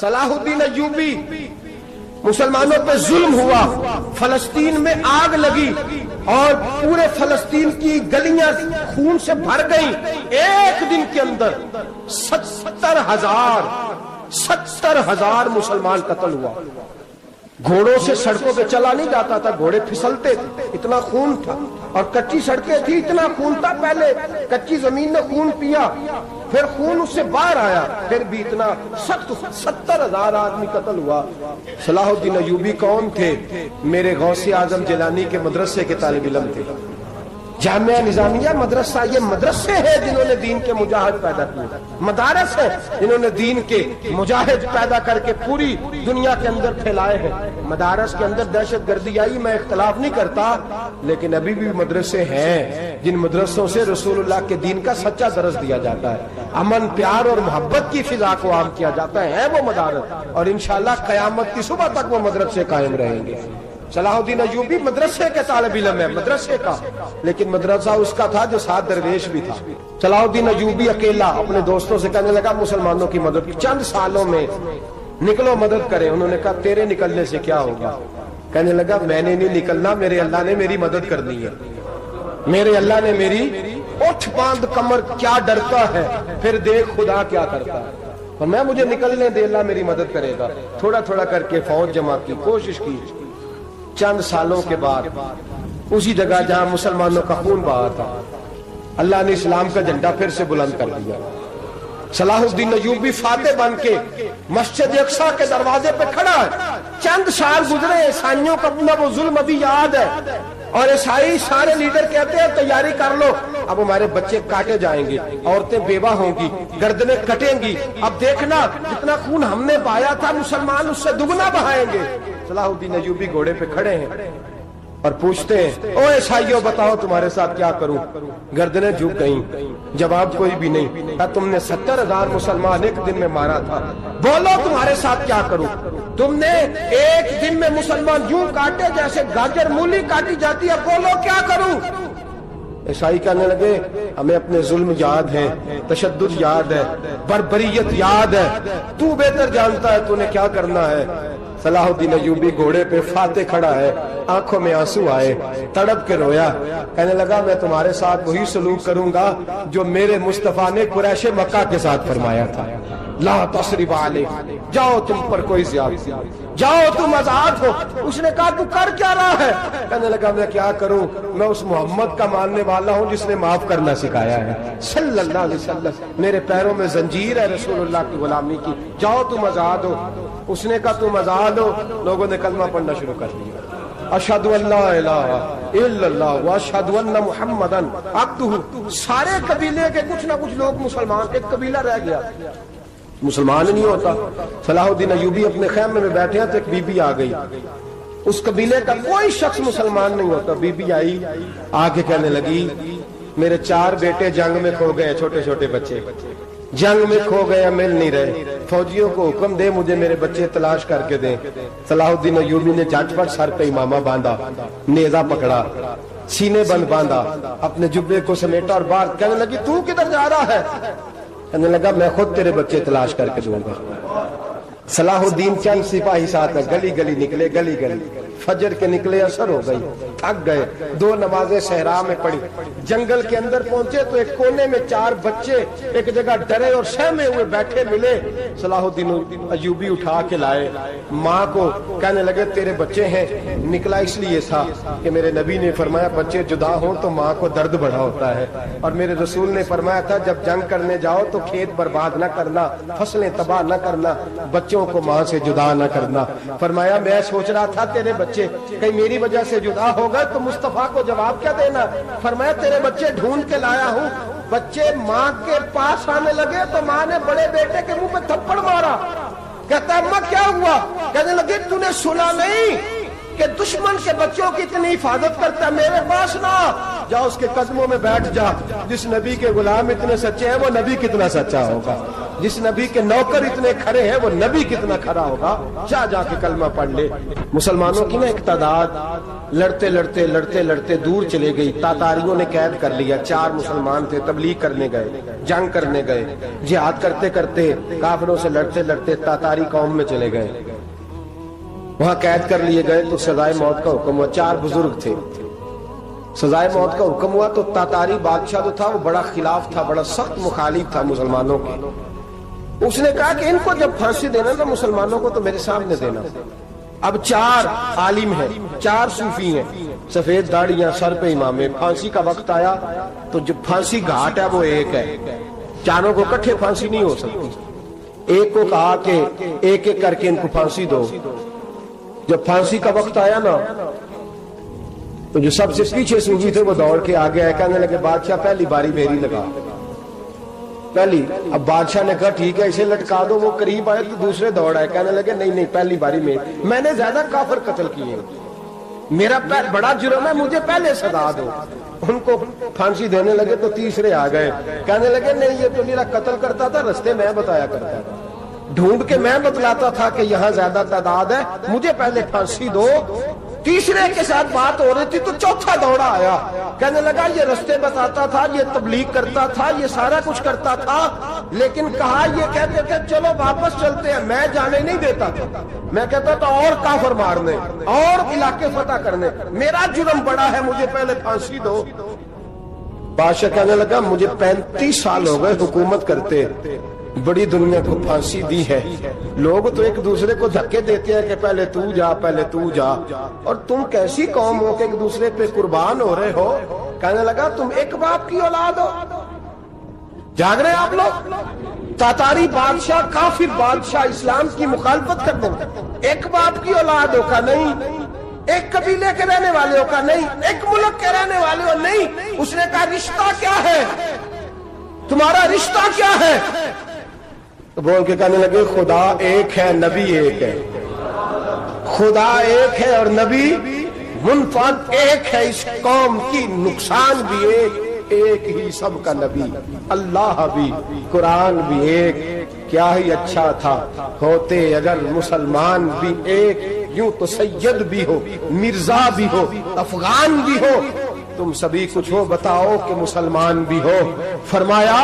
صلاح الدین ایوبی، مسلمانوں پہ ظلم ہوا، فلسطین میں آگ لگی اور پورے فلسطین کی گلیاں خون سے بھر گئیں۔ ایک دن کے اندر 70,000 مسلمان قتل ہوا۔ گھوڑوں سے سڑکوں پہ چلا نہیں جاتا تھا، گھوڑے پھسلتے تھے، اتنا خون تھا، اور کچی سڑکیں تھی، اتنا خون تھا۔ پہلے کچی زمین نے خون پیا، پھر خون اس سے باہر آیا، پھر بھی اتنا 70,000 آدمی قتل ہوا۔ صلاح الدین ایوبی کون تھے؟ میرے غوث اعظم جیلانی کے مدرسے کے طالب علم تھے۔ جامعہ نظامیہ مدرسہ، یہ مدرسے ہیں جنہوں نے دین کے مجاہد پیدا کیے، مدارس ہیں جنہوں نے دین کے مجاہد پیدا کر کے پوری دنیا کے اندر پھیلائے ہیں۔ مدارس کے اندر دہشت گردی آئی، میں اختلاف نہیں کرتا، لیکن ابھی بھی مدرسے ہیں جن مدرسوں سے رسول اللہ کے دین کا سچا درس دیا جاتا ہے، امن، پیار اور محبت کی فضا کو عام کیا جاتا ہے وہ مدارس، اور انشاءاللہ قیامت کی صبح تک وہ مدرسے قائم رہیں گے۔ صلاح الدین ایوبی مدرسے کے طالب علم ہے، مدرسے کا، لیکن مدرسہ اس کا تھا جو ساتھ درویش بھی تھا۔ صلاح الدین ایوبی اکیلا اپنے دوستوں سے کہنے لگا مسلمانوں کی مدد چند سالوں میں نکلو مدد کریں۔ انہوں نے کہا تیرے نکلنے سے کیا ہوگا؟ کہنے لگا میں نے نہیں نکلنا، میرے اللہ نے میری مدد کرنی ہے، میرے اللہ نے میری اٹھ باندھ کمر، کیا ڈرتا ہے پھر دیکھ خدا کیا کرتا ہے، اور میں مجھے نکلنے دے، اللہ میری مدد کرے گا۔ تھوڑا تھوڑا کر کے فوج جمع کی، کوشش کی۔ چند سالوں کے بعد اسی جگہ جہاں مسلمانوں کا خون بہا تھا، اللہ نے اسلام کا جھنڈا پھر سے بلند کر دیا۔ صلاح الدین ایوبی فاتح بن کے مسجد اقصی کے دروازے پہ کھڑا ہے۔ چند سال گزرے، عیسائیوں کا اپنا وہ ظلم ابھی یاد ہے، اور عیسائی سارے لیڈر کہتے ہیں تیاری کر لو، اب ہمارے بچے کاٹے جائیں گے، عورتیں بیوہ ہوں گی، گردنیں کٹیں گی، اب دیکھنا جتنا خون ہم نے بہایا تھا مسلمان اس سے دگنا بہائیں گے۔ صلاح الدین ایوبی گھوڑے پہ کھڑے ہیں اور پوچھتے ہیں او عیسائیوں بتاؤ تمہارے ساتھ کیا کروں؟ گردنیں جھک گئیں، جواب کوئی بھی نہیں۔ کہا تم نے 70,000 مسلمان ایک دن میں مارا تھا، بولو تمہارے ساتھ کیا کروں؟ تم نے ایک دن میں مسلمان یوں کاٹے جیسے گاجر مولی کاٹی جاتی ہے، بولو کیا کروں؟ عیسائی کہنے لگے ہمیں اپنے ظلم یاد ہے، تشدد یاد ہے، بربریت یاد ہے، تو بہتر جانتا ہے تو نے کیا کرنا ہے۔ صلاح الدین ایوبی گھوڑے پہ فاتح کھڑا ہے، آنکھوں میں آنسو آئے، تڑپ کے رویا، کہنے لگا میں تمہارے ساتھ وہی سلوک کروں گا جو میرے مصطفیٰ نے قریش مکہ کے ساتھ فرمایا تھا، لا تصریب علیہ، جاؤ تم پر کوئی زیادتی، جاؤ تم آزاد ہو۔ اس نے کہا تو کر کیا رہا ہے؟ کہنے لگا میں کیا کروں، میں اس محمد کا ماننے والا ہوں جس نے معاف کرنا سکھایا ہے صلی اللہ علیہ وسلم، میرے پیروں میں زنجیر ہے رسول اللہ کی غلامی کی، جاؤ تم آزاد ہو۔ اس نے کہا تم آزاد ہو، لوگوں نے کلمہ پڑھنا شروع کر دیا، اشہد ان لا الہ الا اللہ واشہد ان محمدن عبدہ۔ سارے قبیلے کے کچھ نہ کچھ لوگ مسلمان، ایک قبیلہ رہ گیا مسلمان نہیں ہوتا۔ صلاح الدین ایوبی اپنے خیمے میں بیٹھے ہیں تو ایک بی بی آ گئی، اس قبیلے کا کوئی شخص مسلمان نہیں ہوتا۔ بی بی آئی، آگے کہنے لگی میرے 4 بیٹے جنگ میں کھو گئے، چھوٹے چھوٹے بچے جنگ میں کھو گئے، مل نہیں رہے، فوجیوں کو حکم دے مجھے میرے بچے تلاش کر کے دیں۔ صلاح الدین ایوبی نے جھٹ پٹ سر پہ امامہ باندھا، نیزہ پکڑا، سینے بند باندھا، اپنے جبے کو سمیٹا اور باہر کہنے لگی تو کدھر جا رہا ہے؟ کہنے لگا میں خود تیرے بچے تلاش کر کے دوں گا۔ صلاح الدین چند سپاہی ساتھ گلی گلی نکلے، گلی گلی فجر کے نکلے، اثر ہو گئی، تھک گئے، 2 نمازیں صحرا میں پڑھی، جنگل کے اندر پہنچے تو ایک کونے میں 4 بچے ایک جگہ ڈرے اور سہمے ہوئے بیٹھے ملے۔ صلاح الدین ایوبی اٹھا کے لائے، ماں کو کہنے لگے تیرے بچے ہیں، نکلا اس لیے تھا کہ میرے نبی نے فرمایا بچے جدا ہوں تو ماں کو درد بڑا ہوتا ہے، اور میرے رسول نے فرمایا تھا جب جنگ کرنے جاؤ تو کھیت برباد نہ کرنا، فصلیں تباہ نہ کرنا، بچوں کو ماں سے جدا نہ کرنا۔ فرمایا میں سوچ رہا تھا تیرے بچے کہیں میری وجہ سے جدا ہو گئے تو مصطفیٰ کو جواب کیا دینا؟ فرمایا تیرے بچے ڈھونڈ کے لایا ہوں۔ بچے ماں کے پاس آنے لگے تو ماں نے بڑے بیٹے کے منہ پہ تھپڑ مارا، کہتا ہے اماں کیا ہوا؟ کہنے لگے تو نے سنا نہیں کہ دشمن کے بچوں کی اتنی حفاظت کرتا ہے، میرے پاس نہ جا، اس کے قدموں میں بیٹھ جا، جس نبی کے غلام اتنے سچے ہیں وہ نبی کتنا سچا ہوگا۔ جس نبی کے نوکر اتنے کھڑے ہیں وہ نبی کتنا کھڑا ہوگا؟ جا کے کلمہ پڑھ لے۔ مسلمانوں کی نا ایک تعداد لڑتے لڑتے دور چلے گئی، تاتاریوں نے قید کر لیا۔ 4 مسلمان تھے، تبلیغ کرنے گئے، جنگ کرنے گئے، جہاد کرتے کرتے کافروں سے لڑتے تاتاری قوم میں چلے گئے، وہاں قید کر لیے گئے تو سزائے موت کا حکم ہوا۔ 4 بزرگ تھے، سزائے موت کا حکم ہوا تو تاتاری بادشاہ جو تھا وہ بڑا خلاف تھا، بڑا سخت مخالف تھا مسلمانوں کے۔ اس نے کہا کہ ان کو جب پھانسی دینا تو مسلمانوں کو تو میرے سامنے دینا۔ اب 4 عالم ہیں، 4 صوفی ہیں، سفید داڑیاں، سر پہ امامے۔ پھانسی کا وقت آیا تو جو پھانسی گھاٹ ہے وہ ایک ہے، چاروں کو اکٹھے پھانسی نہیں ہو سکتی۔ ایک کو کہا کہ ایک ایک کر کے ان کو پھانسی دو۔ جب پھانسی کا وقت آیا نا تو جو سب سے پیچھے صوفی تھے وہ دوڑ کے آگے آئے، کہنے لگے بادشاہ پہلی باری میری لگا پہلی۔ اب بادشاہ نے کہا ٹھیک ہے اسے لٹکا دو۔ وہ قریب آئے تو دوسرے دوڑ آئے، کہنے لگے نہیں پہلی باری میں نے زیادہ کافر قتل کیے، میرا بڑا جرم ہے، مجھے پہلے سزا دو۔ ان کو پھانسی دینے لگے تو تیسرے آ گئے، کہنے لگے نہیں یہ تو میرا قتل کرتا تھا، رستے میں بتایا کرتا تھا، ڈھونڈ کے میں بتلاتا تھا کہ یہاں زیادہ تعداد ہے، مجھے پہلے پھانسی دو۔ تیسرے کے ساتھ بات ہو رہی تھی تو چوتھا دوڑا آیا، کہنے لگا یہ رستے بتاتا تھا، یہ تبلیغ کرتا تھا، یہ سارا کچھ کرتا تھا، لیکن کہا یہ کہتے تھے چلو واپس چلتے ہیں، میں جانے نہیں دیتا تھا، میں کہتا تھا اور کافر مارنے اور علاقے فتح کرنے، میرا جرم بڑا ہے، مجھے پہلے پھانسی دو۔ بادشاہ کہنے لگا مجھے 35 سال ہو گئے حکومت کرتے، بڑی دنیا کو پھانسی دی ہے، لوگ تو ایک دوسرے کو دھکے دیتے ہیں کہ پہلے تو جا، اور تم کیسی قوم ہو کہ ایک دوسرے پہ قربان ہو رہے ہو؟ کہنے لگا تم ایک باپ کی اولاد ہو، جاگ رہے آپ لوگ؟ تاتاری بادشاہ، کافر بادشاہ، اسلام کی مخالفت کر دیں، ایک باپ کی اولاد ہو کا نہیں، ایک قبیلے کے رہنے والے ہو کا نہیں، ایک ملک کے رہنے والے ہو نہیں۔ اس نے کہا رشتہ کیا ہے تمہارا، رشتہ کیا ہے؟ تو بول کے کہنے لگے خدا ایک ہے، نبی ایک ہے، خدا ایک ہے اور نبی منفرد ایک ہے، اس قوم کی نقصان بھی ایک ہی، سب کا نبی، اللہ بھی، قرآن بھی ایک۔ کیا ہی اچھا تھا ہوتے اگر مسلمان بھی ایک، یوں تو سید بھی ہو، مرزا بھی ہو، افغان بھی ہو، تم سبھی کچھ ہو، بتاؤ کہ مسلمان بھی ہو۔ فرمایا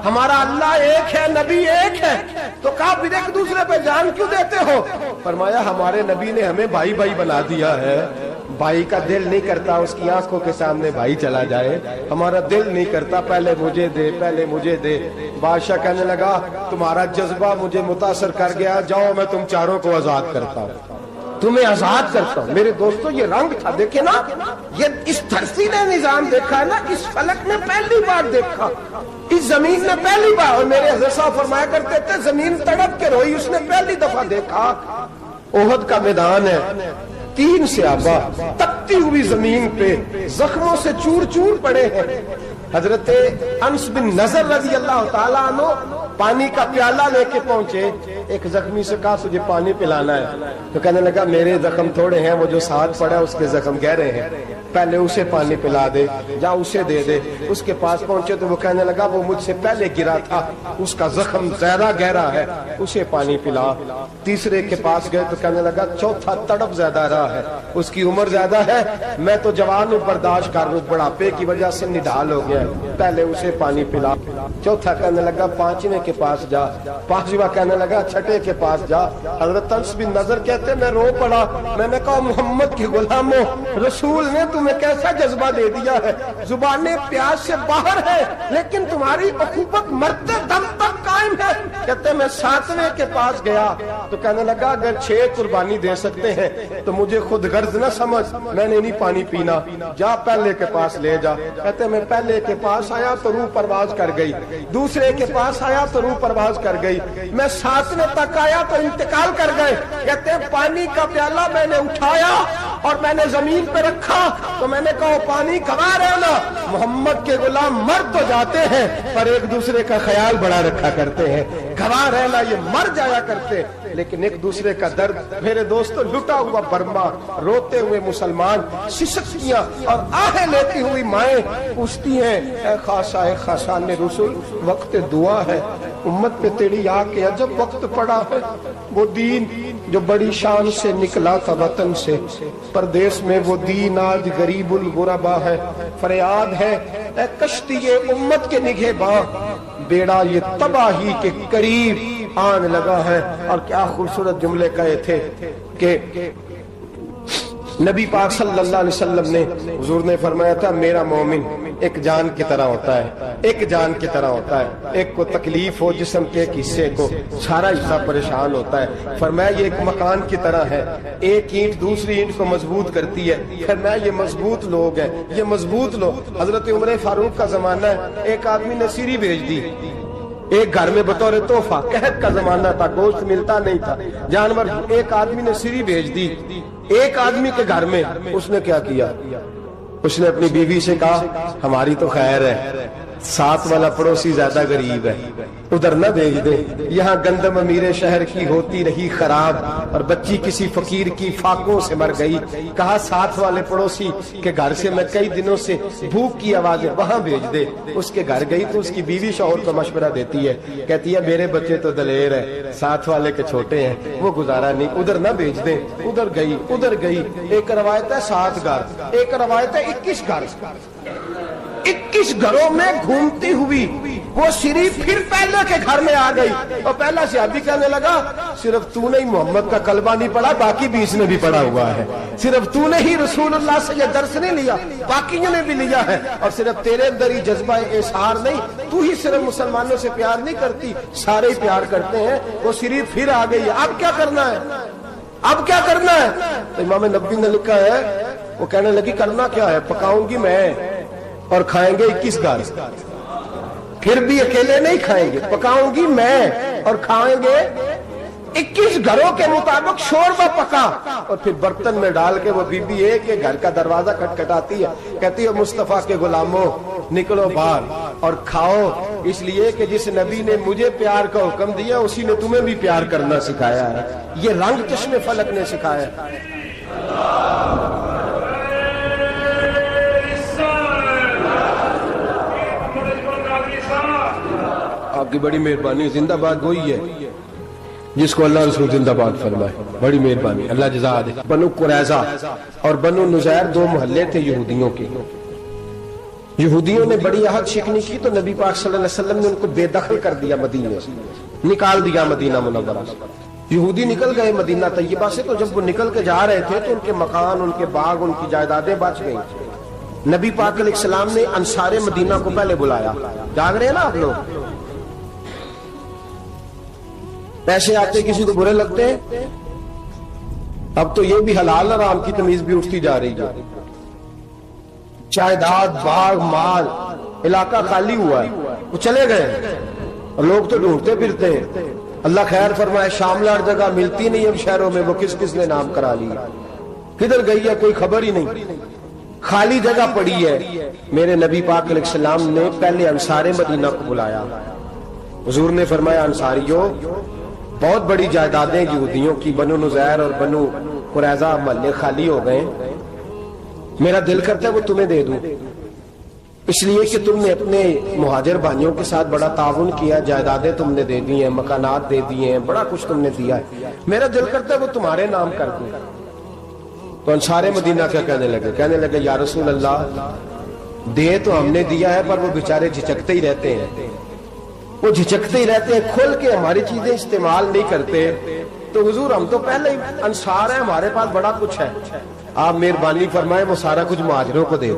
ہمارا اللہ ایک ہے، نبی ایک ہے، تو کہا پھر ایک دوسرے پہ جان کیوں دیتے ہو؟ فرمایا ہمارے نبی نے ہمیں بھائی بھائی بنا دیا ہے، بھائی کا دل نہیں کرتا اس کی آنکھوں کے سامنے بھائی چلا جائے، ہمارا دل نہیں کرتا پہلے مجھے دے۔ بادشاہ کہنے لگا تمہارا جذبہ مجھے متاثر کر گیا، جاؤ میں تم چاروں کو آزاد کرتا ہوں، تمہیں آزاد کرتا ہوں۔ میرے دوستو یہ رنگ تھا، دیکھیں نا، یہ اس دھرتی نے نظام دیکھا ہے نا، اس فلک نے پہلی بار دیکھا، اس زمین نے پہلی بار، اور میرے حضرت صاحب فرمایا کرتے تھے زمین تڑپ کے روئی، اس نے پہلی دفعہ دیکھا۔ احد کا میدان ہے، 3 صحابہ تپتی ہوئی زمین پہ زخموں سے چور چور پڑے ہیں۔ حضرت انس بن نضر رضی اللہ تعالیٰ عنہ پانی کا پیالہ لے کے پہنچے، ایک زخمی سے کہا تجھے پانی پلانا ہے، تو کہنے لگا میرے زخم تھوڑے ہیں، وہ جو ساتھ پڑا اس کے زخم گہرے ہیں، پہلے اسے پانی پلا دے، جا اسے دے دے۔ اس کے پاس پہنچے تو وہ کہنے لگا وہ مجھ سے پہلے گرا تھا، اس کا زخم زیادہ گہرا ہے، اسے پانی پلا۔ تیسرے کے پاس گئے تو کہنے لگا چوتھا تڑپ زیادہ رہا ہے، اس کی عمر زیادہ ہے، میں تو جوان ہوں برداشت کر لوں، بڑھاپے کی وجہ سے نڈھال ہو گیا، پہلے اسے پانی پلا۔ چوتھا کہنے لگا 5ویں کے پاس جا، 5واں کہنے لگا 6 کے پاس جا۔ حضرت انس بن نضر کہتے میں رو پڑا، میں نے کہا محمد کے غلاموں، رسول نے تمہیں کیسا جذبہ دے دیا ہے، زبانیں پیاس سے باہر ہے لیکن تمہاری اخوت مرتے دم تک قائم ہے۔ کہتے میں 7ویں کے پاس گیا تو کہنے لگا اگر 6 قربانی دے سکتے ہیں تو مجھے خود غرض نہ سمجھ، میں نے نہیں پانی پینا، جا پہلے کے پاس لے جا۔ کہتے میں پہلے کے پاس آیا تو روح پرواز کر گئی، دوسرے کے پاس آیا تو روح پرواز کر گئی، میں 7ویں تک آیا تو انتقال کر گئے۔ کہتے ہیں پانی کا پیالہ میں نے اٹھایا اور میں نے زمین پہ رکھا تو میں نے کہا پانی کھوا رہنا، محمد کے غلام مر تو جاتے ہیں پر ایک دوسرے کا خیال بڑا رکھا کرتے ہیں، گھوا رہنا یہ مر جایا کرتے لیکن ایک دوسرے کا درد۔ میرے دوستو لٹا ہوا برما، روتے ہوئے مسلمان، سسکیاں اور آہیں لیتی ہوئی مائیں پوچھتی ہیں اے خاصا اے خاصان رسول، وقت دعا ہے، امت پہ تیری آ کے عجب وقت پڑا ہے، وہ دین جو بڑی شان سے نکلا تھا وطن سے، پردیس میں وہ دین آج غریب الغربا ہے۔ فریاد ہے اے کشتی امت کے نگہباں، بیڑا یہ تباہی کے قریب آن لگا ہے۔ اور کیا خوبصورت جملے کہے تھے کہ نبی پاک صلی اللہ علیہ وسلم نے، حضور نے فرمایا تھا میرا مومن ایک جان کی طرح ہوتا ہے، ایک جان کی طرح ہوتا ہے، ایک کو تکلیف ہو جسم کے ایک حصے کو سارا حصہ پریشان ہوتا ہے۔ فرمایا یہ ایک مکان کی طرح ہے، ایک اینٹ دوسری اینٹ کو مضبوط کرتی ہے۔ فرمایا یہ مضبوط لوگ ہیں، یہ مضبوط لوگ۔ حضرت عمر فاروق کا زمانہ ہے، ایک آدمی نے سیری بھیج دی ایک گھر میں بطور تحفہ، قحط کا زمانہ تھا، گوشت ملتا نہیں تھا، جانور، ایک آدمی نے سیری بھیج دی ایک آدمی کے گھر میں۔ اس نے کیا کیا؟ اس نے اپنی بیوی سے کہا ہماری تو خیر ہے، ساتھ والا پڑوسی زیادہ غریب ہے، ادھر نہ بھیج دے، یہاں گندم امیر شہر کی ہوتی رہی خراب اور بچی کسی فقیر کی فاقوں سے مر گئی۔ کہا ساتھ والے پڑوسی کے گھر سے میں کئی دنوں سے بھوک کی آوازیں، وہاں بھیج دے۔ اس کے گھر گئی تو اس کی بیوی شوہر کو مشورہ دیتی ہے، کہتی ہے میرے بچے تو دلیر ہے، ساتھ والے کے چھوٹے ہیں، وہ گزارا نہیں، ادھر نہ بھیج دے۔ ادھر گئی۔ ایک روایت ہے 7 گھر، ایک روایت ہے 21 گھر، 21 گھروں میں گھومتی ہوئی وہ سری پھر پہلے کے گھر میں آ گئی اور پہلا صحابی کہنے لگا صرف تو نے ہی محمد کا کلمہ نہیں پڑھا، باقی بھی اس نے بھی پڑھا ہوا ہے، صرف تو نے ہی رسول اللہ سے یہ درس نہیں لیا، باقیوں نے بھی لیا ہے، اور صرف تیرے اندر ہی جذبہ اظہار نہیں، تو ہی صرف مسلمانوں سے پیار نہیں کرتی، سارے ہی پیار کرتے ہیں۔ وہ سری پھر آ گئی، اب کیا کرنا ہے؟ اب کیا کرنا ہے؟ تو امام نبوی نے لکھا ہے، وہ کہنے لگی کرنا کیا ہے، پکاؤں گی میں اور کھائیں گے 21 گھر، پھر بھی اکیلے نہیں کھائیں گے، پکاؤں گی میں اور کھائیں گے 21 گھروں کے مطابق شوربہ پکا، اور پھر برتن میں ڈال کے وہ بی بی ایک کے گھر کا دروازہ کھٹکھٹاتی ہے، کہتی ہے مصطفیٰ کے غلاموں نکلو باہر اور کھاؤ، اس لیے کہ جس نبی نے مجھے پیار کا حکم دیا اسی نے تمہیں بھی پیار کرنا سکھایا ہے، یہ رنگ چشم فلک نے سکھایا ہے۔ آپ کی بڑی مہربانی، زندہ باد وہی ہے جس کو اللہ رسول زندہ باد فرمائے، بڑی مہربانی، اللہ جزا دے۔ بنو قریظہ اور بنو نذیر 2 محلے تھے یہودیوں کے، یہودیوں نے بڑی عہد شکنی کی تو نبی پاک صلی اللہ علیہ وسلم نے ان کو بے دخل کر دیا، مدینے سے نکال دیا، مدینہ منورہ سے۔ یہودی نکل گئے مدینہ طیبہ سے، تو جب وہ نکل کے جا رہے تھے تو ان کے مکان، ان کے باغ، ان کی جائیدادیں بچ گئیں۔ نبی پاک علیہ السلام نے انصار مدینہ کو پہلے بلایا، جاگ رہے ہیں نا آپ لوگ، پیسے آتے کسی کو برے لگتے ہیں، اب تو یہ بھی حلال حرام کی تمیز بھی اٹھتی جا رہی ہے، جائیداد، باغ، مال، علاقہ خالی ہوا ہے، وہ چلے گئے اور لوگ تو ڈھونڈتے پھرتے ہیں۔ اللہ خیر فرمائے، شاملہ ہر جگہ ملتی نہیں اب شہروں میں، وہ کس کس نے نام کرا لیا، کدھر گئی ہے کوئی خبر ہی نہیں، خالی جگہ پڑی ہے۔ میرے نبی پاک علیہ السلام نے پہلے انصار مدینہ کو بلایا، حضور نے فرمایا انصاریوں بہت بڑی جائیدادیں یہودیوں کی، بنو نذیر اور بنو قریظہ محلے خالی ہو گئے، میرا دل کرتا ہے وہ تمہیں دے دوں، اس لیے کہ تم نے اپنے مہاجر بھائیوں کے ساتھ بڑا تعاون کیا، جائیدادیں تم نے دے دی ہیں، مکانات دے دیے ہیں، بڑا کچھ تم نے دیا ہے، میرا دل کرتا ہے وہ تمہارے نام کر دوں۔ تو انصار مدینہ کیا کہنے لگے یا رسول اللہ دے تو ہم نے دیا ہے پر وہ بیچارے جھچکتے ہی رہتے ہیں، وہ جھچکتے ہی رہتے ہیں، کھول کے ہماری چیزیں استعمال نہیں کرتے، تو حضور ہم تو پہلے ہی انصار ہیں، ہمارے پاس بڑا کچھ ہے، آپ مہربانی فرمائیں وہ سارا کچھ مہاجروں کو دے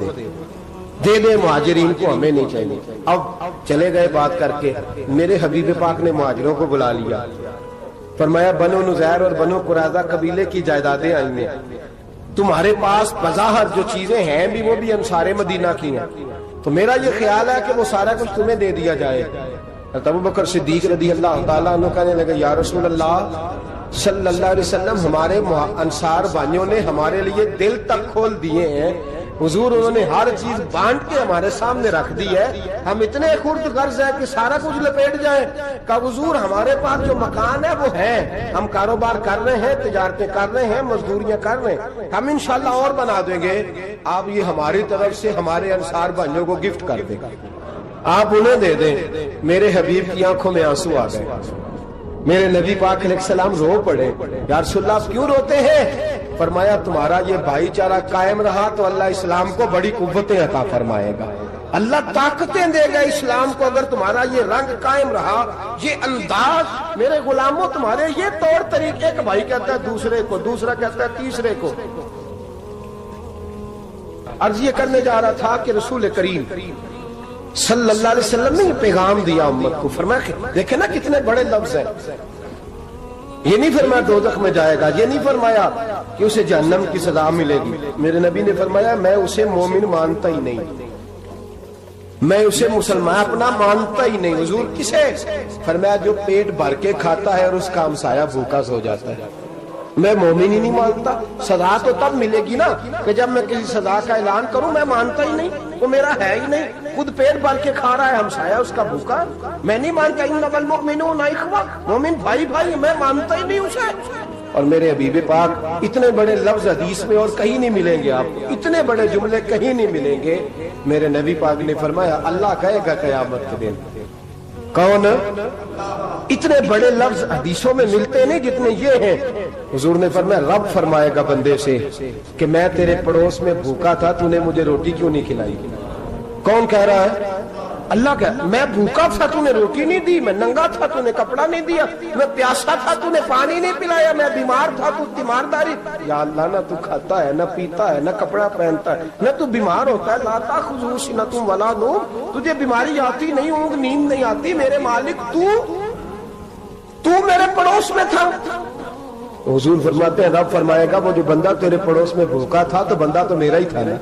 دے، مہاجرین کو ہمیں نہیں چاہیے۔ اب چلے گئے بات کر کے، میرے حبیب پاک نے مہاجروں کو بلا لیا، فرمایا بنو نذیر اور بنو قریظہ قبیلے کی جائیدادیں آئی ہیں، تمہارے پاس بظاہر جو چیزیں ہیں بھی وہ بھی انصار مدینہ کی ہیں، تو میرا یہ خیال ہے کہ وہ سارا کچھ تمہیں دے دیا جائے۔ ابو بکر صدیق رضی اللہ تعالیٰ عنہ کہنے لگے یا رسول اللہ صلی اللہ علیہ وسلم ہمارے انصار بھائیوں نے ہمارے لیے دل تک کھول دیے ہیں، حضور انہوں نے ہر چیز بانٹ کے ہمارے سامنے رکھ دی ہے، ہم اتنے خرد غرض ہیں کہ سارا کچھ لپیٹ جائیں۔ کہ حضور ہمارے پاس جو مکان ہے وہ ہے، ہم کاروبار کر رہے ہیں، تجارتیں کر رہے ہیں، مزدوریاں کر رہے ہیں، ہم انشاءاللہ اور بنا دیں گے، آپ یہ ہماری طرف سے ہمارے انصار بھائیوں کو گفٹ کر دیں۔ آپ انہیں دے دیں. میرے حبیب کی آنکھوں میں آنسو آ گئے. میرے نبی پاک علیہ السلام رو پڑے. یا رسول اللہ آپ کیوں روتے ہیں؟ فرمایا تمہارا یہ بھائی چارہ قائم رہا تو اللہ اسلام کو بڑی قوتیں عطا فرمائے گا. اللہ طاقتیں دے گا اسلام کو اگر تمہارا یہ رنگ قائم رہا، یہ انداز. میرے غلاموں تمہارے یہ طور طریقے، ایک بھائی کہتا ہے دوسرے کو، دوسرا کہتا ہے تیسرے کو. عرض یہ کرنے جا رہا تھا کہ رسول کریم صلی اللہ علیہ وسلم نے یہ پیغام دیا امت کو. فرمایا دیکھیں نا کتنے بڑے لفظ ہیں. یہ نہیں فرمایا دوزخ میں جائے گا، یہ نہیں فرمایا کہ اسے جہنم کی سزا ملے گی. میرے نبی نے فرمایا میں اسے مومن مانتا ہی نہیں، میں اسے مسلمان اپنا مانتا ہی نہیں. حضور کسے؟ فرمایا جو پیٹ بھر کے کھاتا ہے اور اس کا ہمسایہ بھوکا سو جاتا ہے. میں مومن ہی نہیں مانتا. سزا تو تب ملے گی نا کہ جب میں کسی سزا کا اعلان کروں. میں مانتا ہی نہیں، وہ میرا ہے ہی نہیں. خود پیٹ بھر کے کھا رہا ہے، ہمسایہ اس کا بھوکا. میں نہیں مانتا انما المؤمنون اخوہ، مومن بھائی بھائی. میں مانتا ہی نہیں اسے. اور میرے حبیب پاک اتنے بڑے لفظ حدیث میں اور کہیں نہیں ملیں گے آپ کو، اتنے بڑے جملے کہیں نہیں ملیں گے. میرے نبی پاک نے فرمایا اللہ کہے گا قیامت کے دن. کون؟ اتنے بڑے لفظ حدیثوں میں ملتے نہیں جتنے یہ ہیں. حضور نے فرمایا رب فرمائے گا بندے سے کہ میں تیرے پڑوس میں بھوکا تھا، تو نے مجھے روٹی کیوں نہیں کھلائی؟ کون کہہ رہا ہے؟ اللہ کہ میں بھوکا تھا تو نے روٹی نہیں دی، میں ننگا تھا تو نے کپڑا نہیں دیا، میں پیاسا تھا تو نے پانی نہیں پلایا، میں بیمار تھا تو تیمارداری. یا اللہ نہ تو کھاتا ہے، نہ پیتا ہے، نہ کپڑا پہنتا ہے، نہ تو بیمار ہوتا ہے. لا تاخذہ سنۃ ولا نوم، تجھے بیماری آتی نہیں، اونگ نیند نہیں آتی. میرے مالک تو میرے پڑوس میں تھا. حضور فرماتے ہیں رب فرمائے گا وہ جو بندہ تیرے پڑوس میں بھوکا تھا تو بندہ تو میرا ہی تھا نا.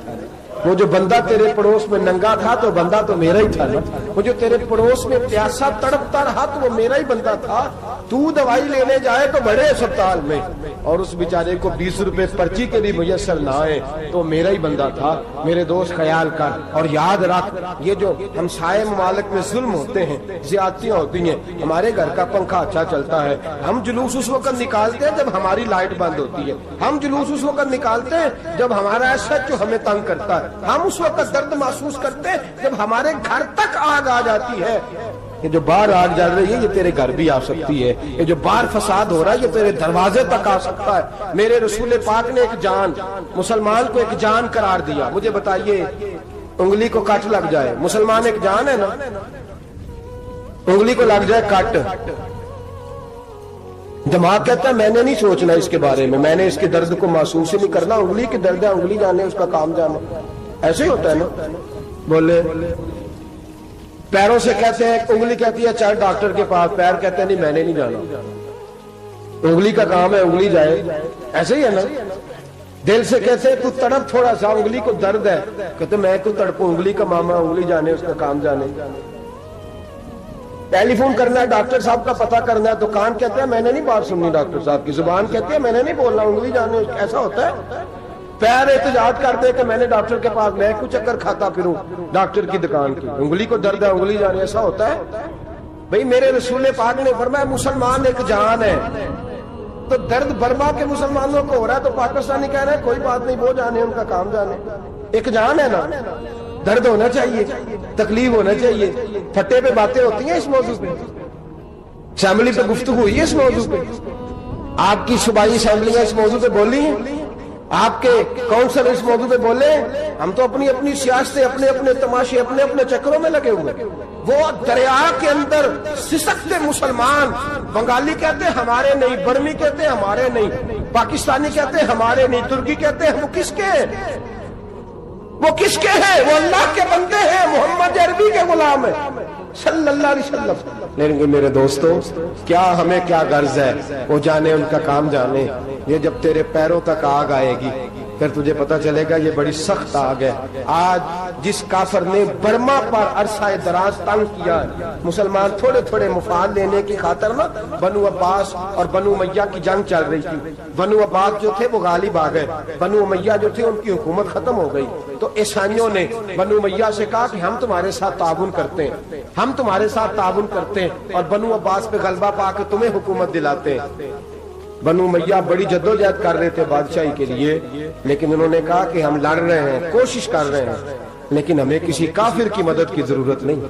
وہ جو بندہ تیرے پڑوس میں ننگا تھا تو بندہ تو میرا ہی تھا نا. وہ جو تیرے پڑوس میں پیاسا تڑپتا رہا تو وہ میرا ہی بندہ تھا. تو دوائی لینے جائے تو بڑے اسپتال میں اور اس بیچارے کو 20 روپے پرچی کے بھی میسر نہ آئے تو میرا ہی بندہ تھا. میرے دوست خیال کر اور یاد رکھ یہ جو ہمسائے ممالک میں ظلم ہوتے ہیں، زیادتیاں ہوتی ہیں. ہمارے گھر کا پنکھا اچھا چلتا ہے، ہم جلوس اس وقت نکالتے ہیں جب ہماری لائٹ بند ہوتی ہے. ہم جلوس اس وقت نکالتے ہیں جب ہمارا ایسا جو ہمیں تنگ کرتا ہے. ہم اس وقت درد محسوس کرتے ہیں جب ہمارے گھر تک آگ آ جاتی ہے. یہ جو باہر آگ جل رہی ہے یہ تیرے گھر بھی آ سکتی ہے. یہ جو باہر فساد ہو رہا ہے یہ تیرے دروازے تک آ سکتا ہے. میرے رسول پاک نے ایک جان، مسلمان کو ایک جان قرار دیا. مجھے بتائیے انگلی کو کٹ لگ جائے، مسلمان ایک جان ہے نا. انگلی کو لگ جائے کٹ، دماغ کہتا ہے میں نے نہیں سوچنا اس کے بارے میں نے اس کے درد کو محسوس ہی نہیں کرنا. انگلی کی درد ہے، انگلی جانے اس کا کام جانے. ایسے ہی ہوتا ہے نا. بولے پیروں سے کہتے ہیں، انگلی کہتی ہے چل ڈاکٹر کے پاس، پیر کہتے ہیں نہیں میں نے نہیں جانا. انگلی کا کام ہے انگلی جائے. ایسے ہی ہے نا. دل سے کہتے ہیں تو تڑپ تھوڑا سا، انگلی کو درد ہے، کہتے میں کو تڑپوں، انگلی کا معاملہ انگلی جانے اس کا کام جانے. ٹیلی فون کرنا ہے ڈاکٹر صاحب کا پتہ کرنا ہے، دکان کہتے ہیں میں نے نہیں بات سننی ڈاکٹر صاحب کی، زبان کہتی ہے میں نے نہیں بولنا، انگلی جانے. ایسا ہوتا ہے. پیر احتجاج کر دے کہ میں نے ڈاکٹر کے پاس میں کچھ چکر کھاتا پھروں ڈاکٹر کی دکان کی. انگلی کو درد ہے انگلی جانے. ایسا ہوتا ہے بھئی. میرے رسول پاک نے فرمایا مسلمان ایک جان ہے. تو درد برما کے مسلمانوں کو ہو رہا ہے تو پاکستانی کہہ رہے ہیں کوئی بات نہیں، وہ جانے ان کا کام جانے. ایک جان ہے نا. درد ہونا چاہیے، تکلیف ہونا چاہیے. پھٹے پہ باتیں ہوتی ہیں اس موضوع پہ، اسمبلی پہ گفتگو ہوئی ہے اس موضوع پہ. آپ کی صوبائی اسمبلیاں اس موضوع پہ بولی ہیں، آپ کے کونسل اس موضوع پہ بولے. ہم تو اپنی اپنی سیاستیں، اپنے اپنے تماشے، اپنے اپنے چکروں میں لگے ہوئے. وہ دریا کے اندر سسکتے مسلمان، بنگالی کہتے ہیں ہمارے نہیں، برمی کہتے ہیں ہمارے نہیں، پاکستانی کہتے ہیں ہمارے نہیں، ترکی کہتے ہیں وہ کس کے ہیں؟ وہ کس کے ہیں؟ وہ اللہ کے بندے ہیں، محمد عربی کے غلام ہیں صلی اللہ علیہ وسلم. لیکن میرے دوستو کیا ہمیں کیا غرض ہے؟ وہ جانے ان کا کام جانے. یہ جب تیرے پیروں تک آگ آئے گی پھر تجھے پتا چلے گا یہ بڑی سخت آگ ہے. آج جس کافر نے برما پر عرصہ دراز تنگ کیا ہے، مسلمان تھوڑے تھوڑے مفاد لینے کی خاطر نا بنو عباس اور بنو امیہ کی جنگ چل رہی تھی. بنو عباس جو تھے وہ غالب آ گئے، بنو امیہ جو تھے ان کی حکومت ختم ہو گئی. تو عیسائیوں نے بنو امیہ سے کہا کہ ہم تمہارے ساتھ تعاون کرتے ہیں، ہم تمہارے ساتھ تعاون کرتے ہیں اور بنو عباس پہ غلبہ پا کے تمہیں حکومت دلاتے ہیں. بنو امیہ بڑی جدوجہد کر رہے تھے بادشاہی کے لیے، لیکن انہوں نے کہا کہ ہم لڑ رہے ہیں، کوشش کر رہے ہیں، لیکن ہمیں کسی کافر کی مدد کی ضرورت نہیں.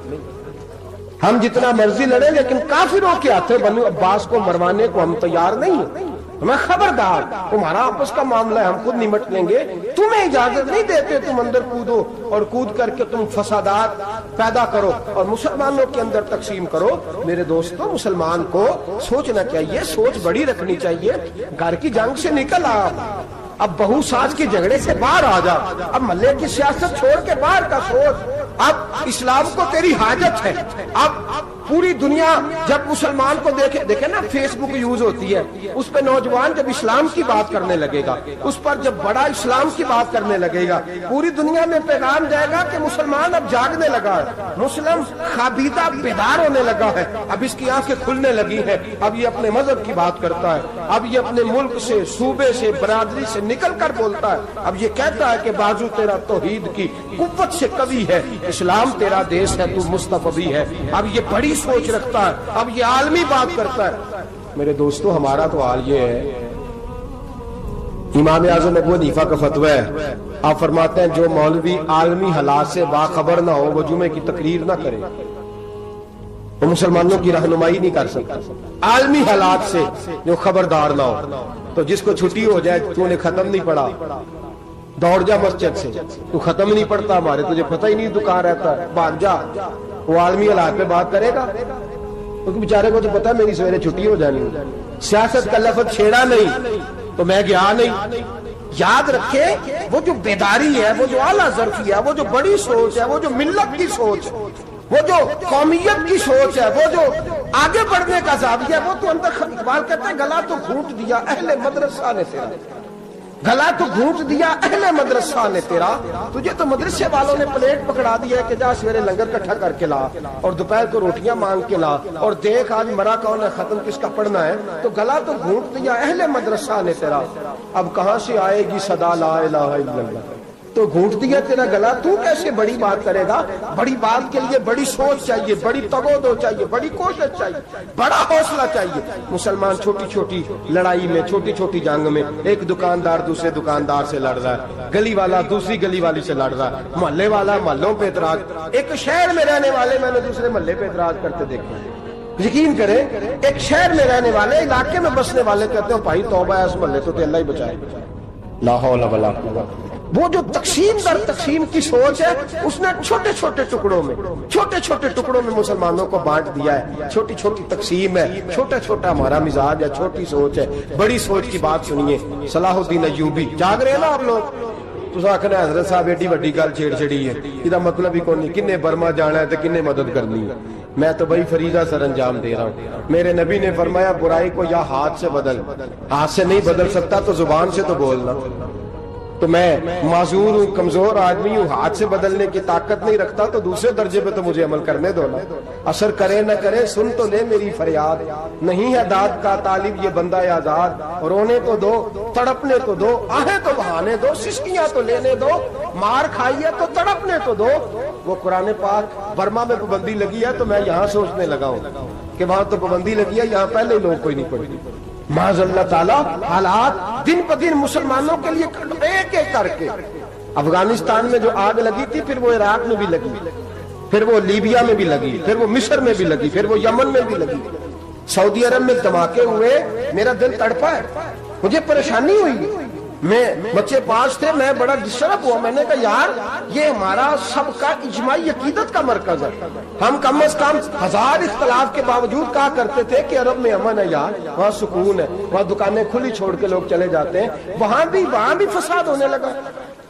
ہم جتنا مرضی لڑیں لیکن کافروں کے ہاتھوں بنو عباس کو مروانے کو ہم تیار نہیں ہیں. ہمیں خبردار، تمہارا آپس کا معاملہ ہے، ہم خود نمٹ لیں گے. تمہیں اجازت نہیں دیتے تم اندر کودو اور کود کر کے تم فسادات پیدا کرو اور مسلمانوں کے اندر تقسیم کرو. میرے دوستو، مسلمان کو سوچنا چاہیے، سوچ بڑی رکھنی چاہیے. گھر کی جنگ سے نکل آ، اب بہو ساس کے جھگڑے سے باہر آ جا. اب محلے کی سیاست چھوڑ کے باہر کا سوچ. اب اسلام کو تیری حاجت ہے. اب پوری دنیا جب مسلمان کو دیکھے نا، فیس بک یوز ہوتی ہے، اس پہ نوجوان جب اسلام کی بات کرنے لگے گا، اس پر جب بڑا اسلام کی بات کرنے لگے گا، پوری دنیا میں پیغام جائے گا کہ مسلمان اب جاگنے لگا ہے، مسلم خابیدہ بیدار ہونے لگا ہے. اب اس کی آنکھیں کھلنے لگی ہیں. اب یہ اپنے مذہب کی بات کرتا ہے. اب یہ اپنے ملک سے، صوبے سے، برادری سے نکل کر بولتا ہے. اب یہ کہتا ہے کہ بازو تیرا توحید کی قوت سے قوی ہے، اسلام تیرا دیس ہے، تو مصطفی ہے. اب یہ بڑی سوچ رکھتا ہے. اب یہ عالمی بات کرتا ہے. میرے دوستو، ہمارا تو حال یہ ہے. امام اعظم ابو حنیفہ کا فتویٰ ہے، آپ فرماتے ہیں جو مولوی عالمی حالات سے باخبر نہ ہو وہ جمعے کی تقریر نہ کرے، وہ مسلمانوں کی رہنمائی نہیں کر سکتا. عالمی حالات سے جو خبردار نہ ہو. تو جس کو چھٹی ہو جائے، تو نے ختم نہیں پڑھا، دوڑ جا مسجد سے. تو ختم نہیں پڑھتا ہمارے، تجھے پتہ ہی نہیں دکان رہتا ہے، بھاگ جا. وہ عالمی حالات پہ بات کرے گا، کیونکہ بیچارے کو تو پتہ ہے میری سویرے چھٹی ہو جانی. سیاست کا لفظ چھیڑا نہیں تو میں گیا نہیں. یاد رکھے، وہ جو بیداری ہے، وہ جو اعلیٰ ظرفی ہے، وہ جو بڑی سوچ ہے، وہ جو ملت کی سوچ، وہ جو قومیت کی سوچ ہے، وہ جو آگے بڑھنے کا زاویہ ہے، وہ تو اندر. اقبال کہتے ہیں گلا تو گھونٹ دیا اہل مدرسہ نے تیرا، گلا تو گھونٹ دیا اہل مدرسہ نے تیرا. تجھے تو مدرسے والوں نے پلیٹ پکڑا دیا ہے کہ جا سویرے لنگر کٹھا کر کے لا اور دوپہر کو روٹیاں مانگ کے لا اور دیکھ آج مرا کون ہے، ختم کس کا پڑھنا ہے. تو گلا تو گھونٹ دیا اہل مدرسہ نے تیرا. اب کہاں سے آئے گی صدا لا الہ الا اللہ. تو گھونٹ دیا تیرا گلا، تو کیسے بڑی بات کرے گا؟ بڑی بات کے لیے بڑی سوچ چاہیے، بڑی تگودو چاہیے، بڑی کوشش چاہیے، بڑا حوصلہ چاہیے. مسلمان چھوٹی چھوٹی لڑائی میں، چھوٹی چھوٹی جنگ میں، ایک دکاندار دوسرے دکاندار سے لڑ رہا ہے، گلی والا دوسری گلی والی سے لڑ رہا ہے، محلے والا محلوں پہ اعتراض. ایک شہر میں رہنے والے میں نے دوسرے محلے پہ اعتراض کرتے دیکھا. یقین کریں، ایک شہر میں رہنے والے، علاقے میں بسنے والے کہتے ہیں بھائی توبہ ہے اس محلے تو اللہ ہی بچائے. لا حول ولا قوت. وہ جو تقسیم در تقسیم کی سوچ ہے، اس نے چھوٹے چھوٹے ٹکڑوں میں مسلمانوں کو بانٹ دیا ہے. چھوٹی چھوٹی تقسیم ہے، چھوٹا چھوٹا ہمارا مزاج ہے، چھوٹی سوچ ہے. بڑی سوچ کی بات سنیے. صلاح الدین ایوبی، جاگ رہے ہیں نا آپ لوگ؟ تو آخنا حضرت صاحب ایڈی وڈی گل چھیڑ چھڑی ہے، یہ مطلب ہی کون نہیں. کنے برما جانا ہے تو کنے مدد کرنی ہے. میں تو بھائی فریضہ سر انجام دے رہا ہوں. میرے نبی نے فرمایا برائی کو یا ہاتھ سے بدل، ہاتھ سے نہیں بدل سکتا تو زبان سے تو بولنا. تو میں معذور ہوں، کمزور آدمی ہوں، ہاتھ سے بدلنے کی طاقت نہیں رکھتا، تو دوسرے درجے پہ تو مجھے عمل کرنے دو نا. اثر کرے نہ کرے سن تو لے میری فریاد، نہیں ہے داد کا طالب یہ بندہ آزاد. رونے تو دو، تڑپنے تو دو، آہیں تو بہانے دو، سسکیاں تو لینے دو، مار کھائیے تو تڑپنے تو دو. وہ قرآن پاک برما میں پابندی لگی ہے تو میں یہاں سوچنے لگا ہوں کہ وہاں تو پابندی لگی ہے، یہاں پہلے لوگ کوئی نہیں پڑھتی. معاذ اللہ تعالیٰ حالات دن پہ دن مسلمانوں کے لیے ایک ایک کر کے. افغانستان میں جو آگ لگی تھی، پھر وہ عراق میں بھی لگی، پھر وہ لیبیا میں بھی لگی، پھر وہ مصر میں بھی لگی، پھر وہ یمن میں بھی لگی. سعودی عرب میں دھماکے ہوئے، میرا دل تڑپا ہے، مجھے پریشانی ہوئی. میں بچے 5 تھے، میں بڑا ڈسٹرب ہوا. میں نے کہا یار یہ ہمارا سب کا اجماعی عقیدت کا مرکز ہے. ہم کم از کم 1000 اختلاف کے باوجود کہا کرتے تھے کہ عرب میں امن ہے یار، وہاں سکون ہے، وہاں دکانیں کھلی چھوڑ کے لوگ چلے جاتے ہیں. وہاں بھی فساد ہونے لگا،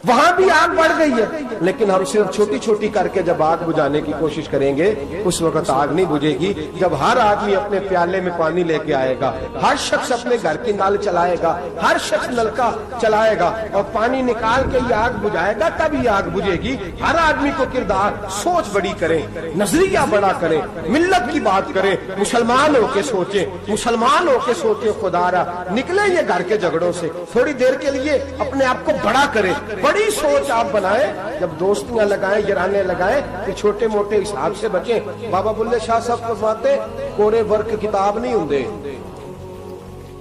وہاں بھی آگ بڑھ گئی ہے. لیکن ہم صرف چھوٹی چھوٹی کر کے جب آگ بجھانے کی کوشش کریں گے، اس وقت آگ نہیں بجھے گی. جب ہر آدمی اپنے پیالے میں پانی لے کے آئے گا، ہر شخص اپنے گھر کی نل چلائے گا، ہر شخص نلکا چلائے گا اور پانی نکال کے یہ آگ بجھائے گا، تب یہ آگ بجھے گی. ہر آدمی کو کردار، سوچ بڑی کریں، نظریہ بڑا کریں، ملت کی بات کریں، مسلمان ہو کے سوچیں، مسلمان ہو کے سوچیں. خدا را نکلے یہ گھر کے جھگڑوں سے، تھوڑی دیر کے لیے اپنے آپ کو بڑا کریں، بڑی سوچ آپ بنائیں. جب دوستیاں لگائیں، یارانے لگائیں، کہ چھوٹے موٹے حساب سے بچیں. بابا بلے شاہ صاحب فرماتے کورے ورک کتاب نہیں ہوندے،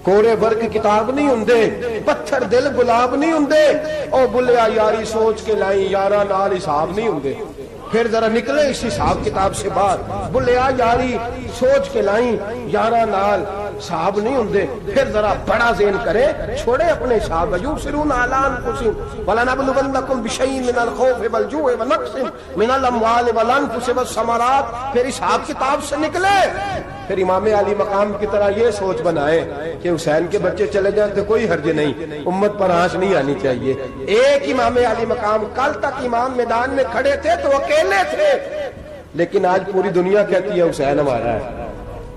ਕੋਰੇ ਵਰਗ ਕਿਤਾਬ ਨਹੀਂ ਹੁੰਦੇ, ਪੱਥਰ ਦਿਲ ਗੁਲਾਬ ਨਹੀਂ ਹੁੰਦੇ। ਉਹ ਬੁੱਲਿਆ ਯਾਰੀ ਸੋਚ ਕੇ ਲਾਈ, ਯਾਰਾਂ ਨਾਲ ਹਿਸਾਬ ਨਹੀਂ ਹੁੰਦੇ। پھر ذرا نکلے اس حساب کتاب سے باہر، بلیا یاری سوچ کے لائیں، یارہ نال صاحب نہیں ہوندے۔ پھر ذرا بڑا ذہن کرے، چھوڑے اپنے صاحب یبصرون علی انفسہم وَلَنَبْلُوَنَّکُمْ بِشَیْءٍ مِنَ الْخَوْفِ وَالْجُوعِ وَنَقْصٍ مِنَ الْأَمْوَالِ وَالْأَنفُسِ وَالثَّمَرَاتِ۔ پھر حساب کتاب سے نکلے، پھر امام علی مقام کی طرح یہ سوچ بنائے کہ حسین کے بچے چلے جائیں تو کوئی حرج نہیں، امت پر آنچ نہیں آنی چاہیے۔ ایک امام علی مقام، کل تک امام میدان میں کھڑے تھے تو اکیلے تھے، لیکن آج پوری دنیا کہتی ہے حسین ہمارا ہے،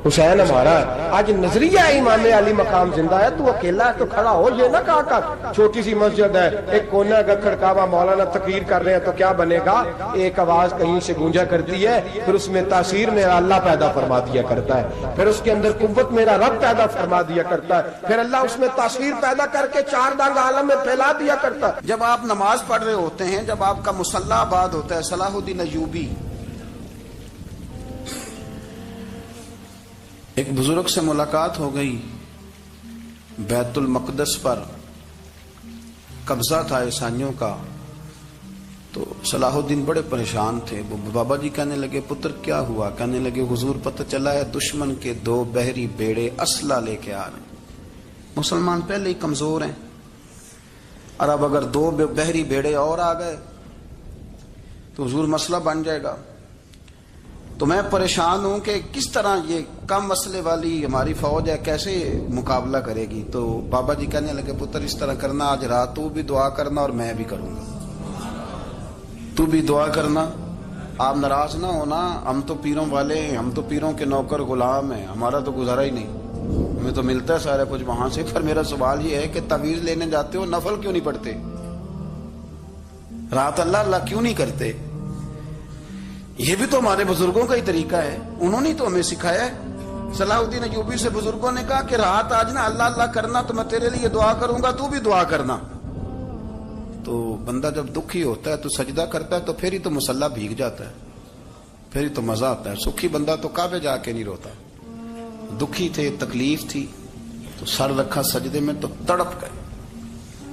حسین ہمارا ہے۔ آج نظریہ امام علی مقام زندہ ہے، تو اکیلا ہے تو کھڑا ہو، یہ نہ کہا کر چھوٹی سی مسجد ہے، ایک کونا کا کھڑکاوا، مولانا تقریر کر رہے ہیں تو کیا بنے گا؟ ایک آواز کہیں سے گونجا کرتی ہے، پھر اس میں تاثیر میرا اللہ پیدا فرما دیا کرتا ہے، پھر اس کے اندر قوت میرا رب پیدا فرما دیا کرتا ہے، پھر اللہ اس میں تاثیر پیدا کر کے چار دانگ عالم میں پھیلا دیا کرتا ہے۔ جب آپ نماز پڑھ رہے ہوتے ہیں، جب آپ کا مصلی آباد ہوتا ہے، صلاح الدین ایوبی ایک بزرگ سے ملاقات ہو گئی، بیت المقدس پر قبضہ تھا عیسائیوں کا، تو صلاح الدین بڑے پریشان تھے۔ وہ بابا جی کہنے لگے پتر کیا ہوا؟ کہنے لگے حضور پتہ چلا ہے دشمن کے 2 بحری بیڑے اسلحہ لے کے آ رہے ہیں، مسلمان پہلے ہی کمزور ہیں، اور اب اگر 2 بحری بیڑے اور آ گئے تو حضور مسئلہ بن جائے گا۔ تو میں پریشان ہوں کہ کس طرح یہ کم مسئلے والی ہماری فوج ہے کیسے مقابلہ کرے گی؟ تو بابا جی کہنے لگے پتر اس طرح کرنا، آج رات تو بھی دعا کرنا اور میں بھی کروں گا، تو بھی دعا کرنا، آپ ناراض نہ ہونا، ہم تو پیروں والے ہیں، ہم تو پیروں کے نوکر غلام ہیں، ہمارا تو گزارا ہی نہیں، ہمیں تو ملتا ہے سارا کچھ وہاں سے۔ پھر میرا سوال یہ ہے کہ تعویذ لینے جاتے ہو، نفل کیوں نہیں پڑھتے؟ رات اللہ اللہ کیوں نہیں کرتے؟ یہ بھی تو ہمارے بزرگوں کا ہی طریقہ ہے، انہوں نے تو ہمیں سکھایا ہے۔ صلاح الدین ایوبی سے بزرگوں نے کہا کہ رات آج نا اللہ اللہ کرنا، تو میں تیرے لیے دعا کروں گا، تو بھی دعا کرنا۔ تو بندہ جب دکھی ہوتا ہے تو سجدہ کرتا ہے، تو پھر ہی تو مصلی بھیگ جاتا ہے، پھر ہی تو مزہ آتا ہے۔ سکھی بندہ تو کعبے جا کے نہیں روتا، دکھی تھے، تکلیف تھی، تو سر رکھا سجدے میں تو تڑپ گئے۔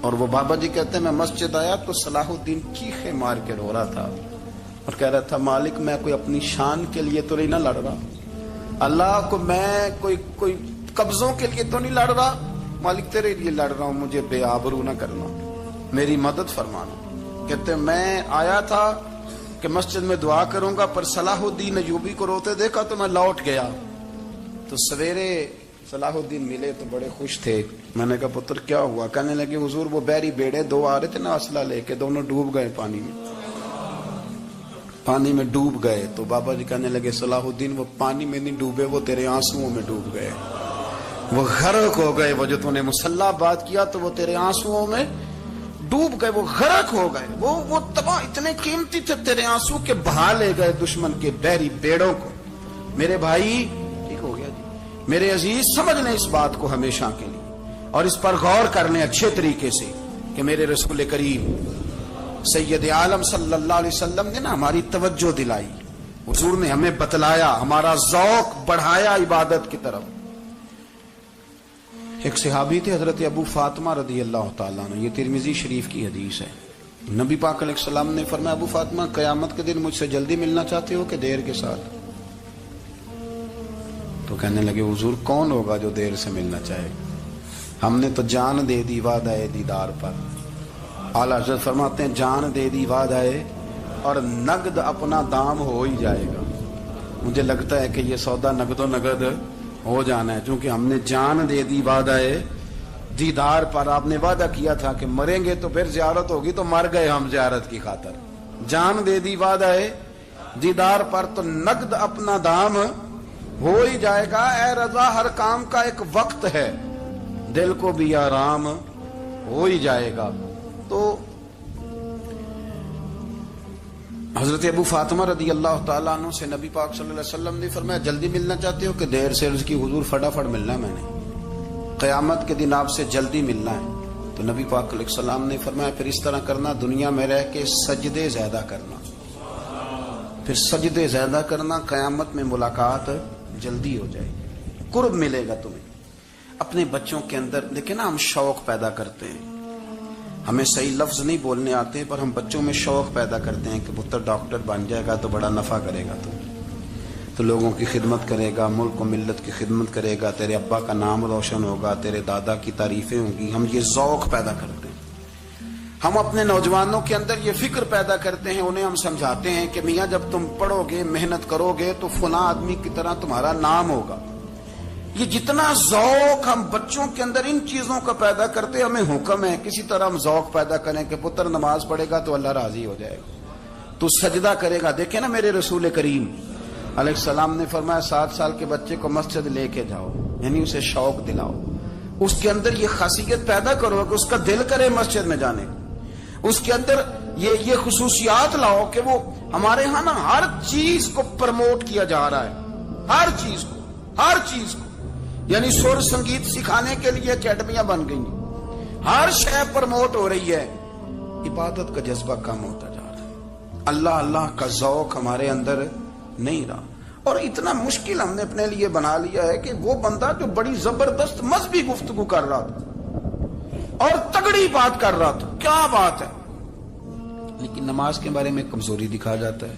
اور وہ بابا جی کہتے ہیں میں مسجد آیا تو صلاح الدین چیخے مار کے رو رہا تھا اور کہہ رہا تھا مالک میں کوئی اپنی شان کے لیے تو نہیں نہ لڑ رہا، اللہ کو میں کوئی قبضوں کے لیے تو نہیں لڑ رہا، مالک تیرے لیے لڑ رہا ہوں، مجھے بے آبرو نہ کرنا، میری مدد فرمانا۔ کہتے ہیں میں آیا تھا کہ مسجد میں دعا کروں گا، پر صلاح الدین ایوبی کو روتے دیکھا تو میں لوٹ گیا۔ تو سویرے صلاح الدین ملے تو بڑے خوش تھے، میں نے کہا پتر کیا ہوا؟ کہنے لگے حضور وہ بحری بیڑے 2 آ رہے تھے نا اسلحہ لے کے، دونوں ڈوب گئے پانی میں ڈوب گئے۔ تو بابا جی کہنے لگے صلاح الدین وہ پانی میں نہیں ڈوبے، وہ تیرے آنسوؤں میں ڈوب گئے، وہ غرق ہو گئے، وہ جو تو نے مصلی بات کیا تو وہ تیرے آنسوؤں میں ڈوب گئے، وہ غرق ہو گئے، وہ تباہ، اتنے قیمتی تھے تیرے آنسو کے بہا لے گئے دشمن کے بحری بیڑوں کو۔ میرے بھائی ٹھیک ہو گیا جی، میرے عزیز سمجھ لیں اس بات کو ہمیشہ کے لیے، اور اس پر غور کر لیں اچھے طریقے سے کہ میرے رسول کریم سید عالم صلی اللہ علیہ وسلم نے نا ہماری توجہ دلائی، حضور نے ہمیں بتلایا، ہمارا ذوق بڑھایا عبادت کی طرف۔ ایک صحابی تھے حضرت ابو فاطمہ رضی اللہ تعالیٰ عنہ، یہ ترمذی شریف کی حدیث ہے۔ نبی پاک علیہ السلام نے فرمایا ابو فاطمہ قیامت کے دن مجھ سے جلدی ملنا چاہتے ہو کہ دیر کے ساتھ؟ تو کہنے لگے حضور کون ہوگا جو دیر سے ملنا چاہے، ہم نے تو جان دے دی وعدہ دیدار پر۔ اعلیٰ حضرت فرماتے ہیں جان دے دی وعدہ اور نقد اپنا دام ہو ہی جائے گا۔ مجھے لگتا ہے کہ یہ سودا نقد و نقد ہو جانا ہے، چونکہ ہم نے جان دے دی وعدہ دیدار پر۔ آپ نے وعدہ کیا تھا کہ مریں گے تو پھر زیارت ہوگی، تو مر گئے ہم زیارت کی خاطر۔ جان دے دی وعدہ دیدار پر، تو نقد اپنا دام ہو ہی جائے گا۔ اے رضا ہر کام کا ایک وقت ہے، دل کو بھی آرام ہو ہی جائے گا۔ تو حضرت ابو فاطمہ رضی اللہ تعالیٰ عنہ سے نبی پاک صلی اللہ علیہ وسلم نے فرمایا جلدی ملنا چاہتے ہو کہ دیر سے؟ عرض کی حضور فٹافٹ ملنا ہے، میں نے قیامت کے دن آپ سے جلدی ملنا ہے۔ تو نبی پاک علیہ السلام نے فرمایا پھر اس طرح کرنا، دنیا میں رہ کے سجدے زیادہ کرنا، پھر سجدے زیادہ کرنا، قیامت میں ملاقات جلدی ہو جائے گی، قرب ملے گا تمہیں۔ اپنے بچوں کے اندر دیکھیں نا، ہم شوق پیدا کرتے ہیں، ہمیں صحیح لفظ نہیں بولنے آتے پر ہم بچوں میں شوق پیدا کرتے ہیں کہ پتر ڈاکٹر بن جائے گا تو بڑا نفع کرے گا، تو لوگوں کی خدمت کرے گا، ملک و ملت کی خدمت کرے گا، تیرے ابا کا نام روشن ہوگا، تیرے دادا کی تعریفیں ہوں گی. ہم یہ ذوق پیدا کرتے ہیں. ہم اپنے نوجوانوں کے اندر یہ فکر پیدا کرتے ہیں، انہیں ہم سمجھاتے ہیں کہ میاں جب تم پڑھو گے، محنت کرو گے تو فلاں آدمی کی طرح تمہارا نام ہوگا. یہ جتنا ذوق ہم بچوں کے اندر ان چیزوں کا پیدا کرتے، ہمیں حکم ہے کسی طرح ہم ذوق پیدا کریں کہ پتر نماز پڑھے گا تو اللہ راضی ہو جائے گا، تو سجدہ کرے گا. دیکھیں نا میرے رسول کریم علیہ السلام نے فرمایا 7 سال کے بچے کو مسجد لے کے جاؤ، یعنی اسے شوق دلاؤ، اس کے اندر یہ خاصیت پیدا کرو کہ اس کا دل کرے مسجد میں جانے کو، اس کے اندر یہ خصوصیات لاؤ کہ وہ ہمارے ہاں نا ہر چیز کو پروموٹ کیا جا رہا ہے، ہر چیز کو یعنی سر سنگیت سکھانے کے لیے اکیڈمیاں بن گئی، ہر شے پروموٹ ہو رہی ہے. عبادت کا جذبہ کم ہوتا جا رہا ہے، اللہ کا ذوق ہمارے اندر نہیں رہا. اور اتنا مشکل ہم نے اپنے لیے بنا لیا ہے کہ وہ بندہ جو بڑی زبردست مذہبی گفتگو کر رہا تھا اور تگڑی بات کر رہا تھا، کیا بات ہے، لیکن نماز کے بارے میں کمزوری دکھا جاتا ہے،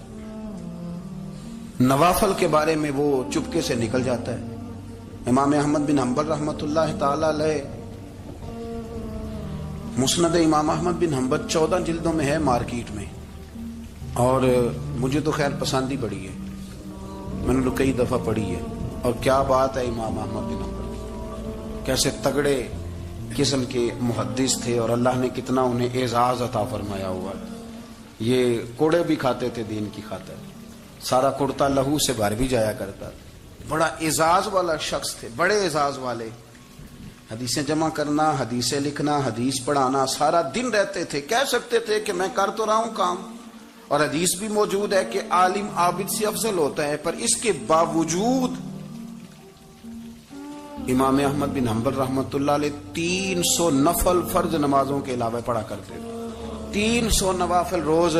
نوافل کے بارے میں وہ چپکے سے نکل جاتا ہے. امام احمد بن حنبل رحمۃ اللہ تعالی علیہ، مسند امام احمد بن حنبل 14 جلدوں میں ہے مارکیٹ میں، اور مجھے تو خیر پسند ہی پڑی ہے، میں نے تو کئی دفعہ پڑھی ہے. اور کیا بات ہے، امام احمد بن حنبل کیسے تگڑے قسم کے محدث تھے اور اللہ نے کتنا انہیں اعزاز عطا فرمایا ہوا. یہ کوڑے بھی کھاتے تھے دین کی خاطر، سارا کرتا لہو سے بھر بھی جایا کرتا تھا. بڑا اعزاز والا شخص تھے، بڑے اعزاز والے. حدیثیں جمع کرنا، حدیثیں لکھنا، حدیث پڑھانا، سارا دن رہتے تھے. کہہ سکتے تھے کہ میں کر تو رہا ہوں کام، اور حدیث بھی موجود ہے کہ عالم عابد سے افضل ہوتا ہے، پر اس کے باوجود امام احمد بن حنبل رحمۃ اللہ علیہ 300 نفل فرض نمازوں کے علاوہ پڑھا کرتے تھے. 300 نوافل روز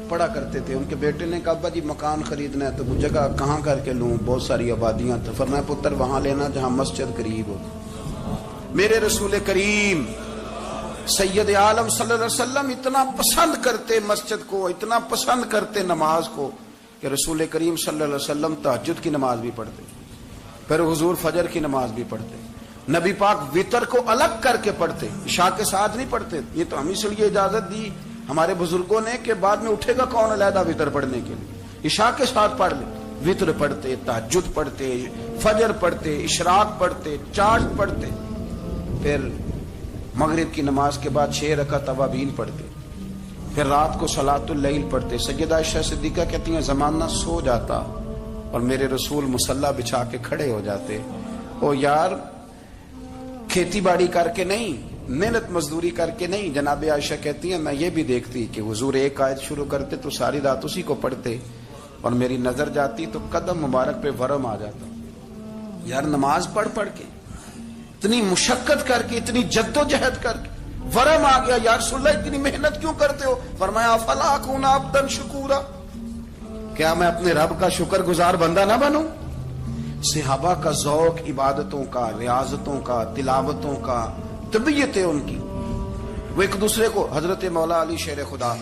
پڑھا کرتے تھے. ان کے بیٹے نے کہا ابا جی مکان خریدنا ہے تو وہ جگہ کہاں کر کے لوں، بہت ساری آبادیاں. تو فرمایا پتر وہاں لینا جہاں مسجد قریب ہو. میرے رسول کریم سید عالم صلی اللہ علیہ وسلم اتنا پسند کرتے مسجد کو، اتنا پسند کرتے نماز کو کہ رسول کریم صلی اللہ علیہ وسلم تہجد کی نماز بھی پڑھتے، پھر حضور فجر کی نماز بھی پڑھتے. نبی پاک وتر کو الگ کر کے پڑھتے، عشاء کے ساتھ نہیں پڑھتے. یہ تو ہم اس لیے اجازت دی ہمارے بزرگوں نے کہ بعد میں اٹھے گا کون علیحدہ وتر پڑھنے کے لیے، عشاء کے ساتھ پڑھ لے. وتر پڑھتے، تہجد پڑھتے، فجر پڑھتے، اشراق پڑھتے، چاشت پڑھتے، پھر مغرب کی نماز کے بعد 6 رکعت اوابین پڑھتے، پھر رات کو صلاۃ اللیل پڑھتے. سیدہ عائشہ صدیقہ کہتی ہیں زمانہ سو جاتا اور میرے رسول مصلی بچھا کے کھڑے ہو جاتے. او یار کھیتی باڑی کر کے نہیں، محنت مزدوری کر کے نہیں. جناب عائشہ کہتی ہیں میں یہ بھی دیکھتی کہ حضور ایک آیت شروع کرتے تو ساری رات اسی کو پڑھتے، اور میری نظر جاتی تو قدم مبارک پہ ورم آ جاتا. یار نماز پڑھ کے اتنی مشقت کر کے، اتنی جد و جہد کر کے ورم آ گیا. یا رسول اللہ اتنی محنت کیوں کرتے ہو؟ فرمایا افلا اکون عبدا شکورا، کیا میں اپنے رب کا شکر گزار بندہ نہ بنوں؟ صحابہ کا ذوق عبادتوں کا، ریاضتوں کا، تلاوتوں کا، طبیعت ہے ان کی. وہ ایک دوسرے کو، حضرت مولا علی شیر خدا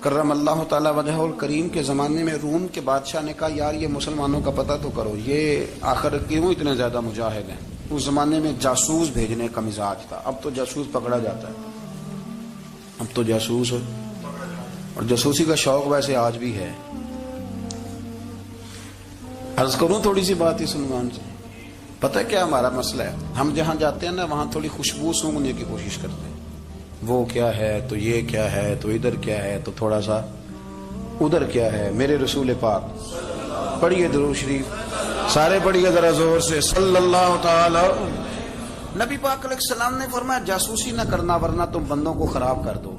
کرم اللہ تعالی وجہہ الکریم کے زمانے میں روم کے بادشاہ نے کہا یار یہ مسلمانوں کا پتہ تو کرو، یہ آخر کیوں اتنے زیادہ مجاہد ہیں. اس زمانے میں جاسوس بھیجنے کا مزاج تھا، اب تو جاسوس پکڑا جاتا ہے، اب تو جاسوس، اور جاسوسی کا شوق ویسے آج بھی ہے. عرض کروں تھوڑی سی بات اس عنوان سے. پتہ ہے کیا ہمارا مسئلہ ہے؟ ہم جہاں جاتے ہیں نا وہاں تھوڑی خوشبو سونگنے کی کوشش کرتے ہیں. وہ کیا ہے تو یہ کیا ہے تو ادھر کیا ہے تو تھوڑا سا ادھر کیا ہے. میرے رسول پاک پڑھیے درود شریف، سارے پڑھیے ذرا زور سے صلی اللہ تعالی. نبی پاک علیہ السلام نے فرمایا جاسوسی نہ کرنا ورنہ تم بندوں کو خراب کر دو،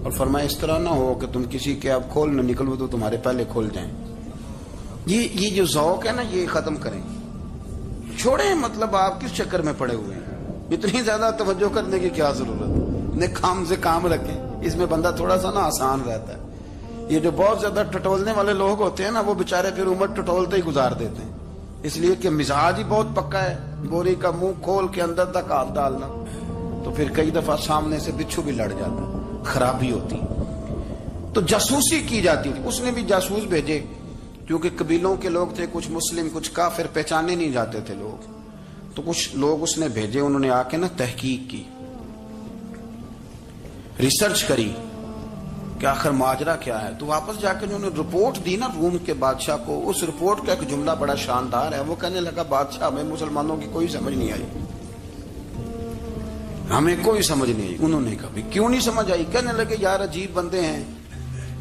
اور فرمایا اس طرح نہ ہو کہ تم کسی کے اب کھول نہ نکلو تو تمہارے پہلے کھول جائیں. یہ جو ذوق ہے نا یہ ختم کریں، چھوڑیں. مطلب آپ کس چکر میں پڑے ہوئے ہیں؟ اتنی زیادہ توجہ کرنے کی کیا ضرورت ہے؟ کام سے کام رکھیں، اس میں بندہ تھوڑا سا نا آسان رہتا ہے. یہ جو بہت زیادہ ٹٹولنے والے لوگ ہوتے ہیں نا وہ بےچارے پھر عمر ٹٹولتے ہی گزار دیتے ہیں. اس لیے کہ مزاج ہی بہت پکا ہے، بوری کا منہ کھول کے اندر تک ہاتھ ڈالنا، تو پھر کئی دفعہ سامنے سے بچھو بھی لڑ جاتا، خرابی ہوتی۔ تو جاسوسی کی جاتی تھی، اس نے بھی جاسوس بھیجے، کیونکہ قبیلوں کے لوگ تھے، کچھ مسلم کچھ کافر، پہچانے نہیں جاتے تھے لوگ، تو کچھ لوگ اس نے بھیجے، انہوں نے آ کے نا تحقیق کی، ریسرچ کری کہ آخر ماجرا کیا ہے۔ تو واپس جا کے انہوں نے رپورٹ دی نا روم کے بادشاہ کو، اس رپورٹ کا ایک جملہ بڑا شاندار ہے، وہ کہنے لگا بادشاہ ہمیں مسلمانوں کی کوئی سمجھ نہیں آئی، ہمیں کوئی سمجھ نہیں آئی۔ انہوں نے کہا کیوں نہیں سمجھ آئی؟ کہنے لگے یار عجیب بندے ہیں،